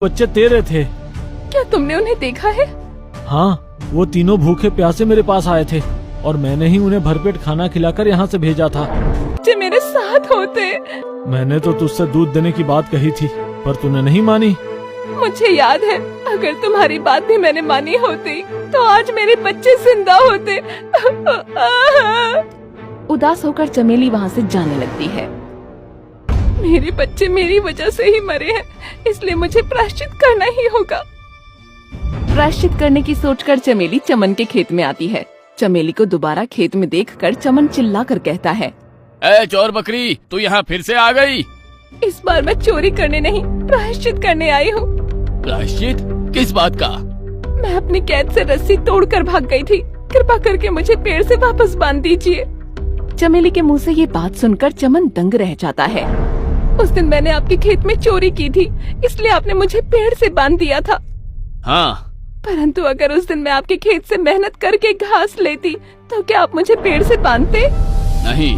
बच्चे तेरे थे। क्या तुमने उन्हें देखा है? हाँ, वो तीनों भूखे प्यासे मेरे पास आए थे और मैंने ही उन्हें भरपेट खाना खिलाकर यहाँ से भेजा था। जो मेरे साथ होते। मैंने तो तुझसे दूध देने की बात कही थी, पर तूने नहीं मानी। मुझे याद है, अगर तुम्हारी बात भी मैंने मानी होती तो आज मेरे बच्चे जिंदा होते। उदास होकर चमेली वहाँ से जाने लगती है। मेरे बच्चे मेरी वजह से ही मरे हैं, इसलिए मुझे प्रायश्चित करना ही होगा। प्रायश्चित करने की सोचकर चमेली चमन के खेत में आती है। चमेली को दोबारा खेत में देखकर चमन चिल्लाकर कहता है, ए चोर बकरी, तू यहाँ फिर से आ गई। इस बार मैं चोरी करने नहीं, प्रायश्चित करने आई हूँ। प्रायश्चित? किस बात का? मैं अपनी कैद से रस्सी तोड़कर भाग गई थी, कृपा करके मुझे पेड़ से वापस बांध दीजिए। चमेली के मुंह से ये बात सुनकर चमन दंग रह जाता है। उस दिन मैंने आपके खेत में चोरी की थी, इसलिए आपने मुझे पेड़ से बांध दिया था। हाँ, परंतु अगर उस दिन मैं आपके खेत से मेहनत करके घास लेती तो क्या आप मुझे पेड़ से बांधते? नहीं।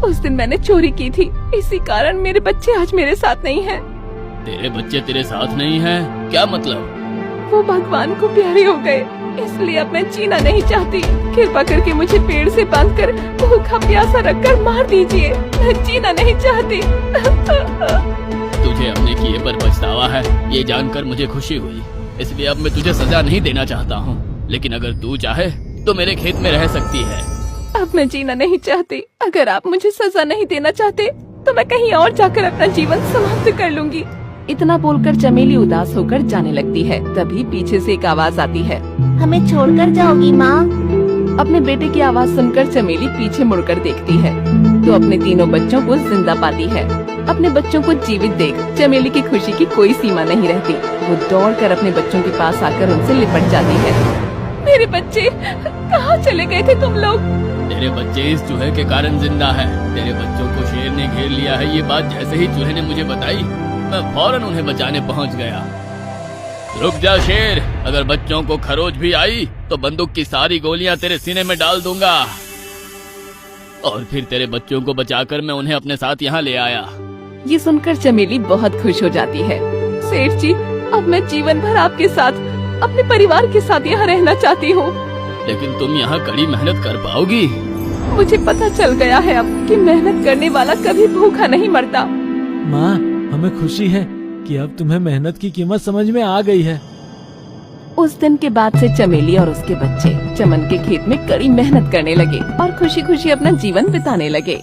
उस दिन मैंने चोरी की थी, इसी कारण मेरे बच्चे आज मेरे साथ नहीं हैं। तेरे बच्चे तेरे साथ नहीं हैं? क्या मतलब? वो भगवान को प्यारे हो गए, इसलिए अब मैं जीना नहीं चाहती। कृपा करके मुझे पेड़ से बांधकर भूखा प्यासा रखकर मार दीजिए, मैं जीना नहीं चाहती। तुझे अपने किए पर पछतावा है, ये जानकर मुझे खुशी हुई। इसलिए अब मैं तुझे सजा नहीं देना चाहता हूँ, लेकिन अगर तू चाहे तो मेरे खेत में रह सकती है। अब मैं जीना नहीं चाहती। अगर आप मुझे सजा नहीं देना चाहते तो मैं कहीं और जाकर अपना जीवन समाप्त कर लूंगी। इतना बोलकर चमेली उदास होकर जाने लगती है। तभी पीछे से एक आवाज आती है, हमें छोड़कर जाओगी माँ? अपने बेटे की आवाज सुनकर चमेली पीछे मुड़कर देखती है तो अपने तीनों बच्चों को जिंदा पाती है। अपने बच्चों को जीवित देख चमेली की खुशी की कोई सीमा नहीं रहती। वो दौड़कर अपने बच्चों के पास आकर उनसे लिपट जाती है। मेरे बच्चे, कहाँ चले गए थे तुम लोग? तेरे बच्चे इस चूहे के कारण जिंदा है। तेरे बच्चों को शेर ने घेर लिया है। ये बात जैसे ही चूहे ने मुझे बताई, मैं फौरन उन्हें बचाने पहुंच गया। रुक जा शेर, अगर बच्चों को खरोच भी आई तो बंदूक की सारी गोलियां तेरे सीने में डाल दूंगा। और फिर तेरे बच्चों को बचाकर मैं उन्हें अपने साथ यहाँ ले आया। ये सुनकर चमेली बहुत खुश हो जाती है। सेठ जी, अब मैं जीवन भर आपके साथ, अपने परिवार के साथ यहाँ रहना चाहती हूँ। लेकिन तुम यहाँ कड़ी मेहनत कर पाओगी? मुझे पता चल गया है अब कि मेहनत करने वाला कभी भूखा नहीं मरता। माँ, हमें खुशी है कि अब तुम्हें मेहनत की कीमत समझ में आ गई है। उस दिन के बाद से चमेली और उसके बच्चे चमन के खेत में कड़ी मेहनत करने लगे और खुशी खुशी अपना जीवन बिताने लगे।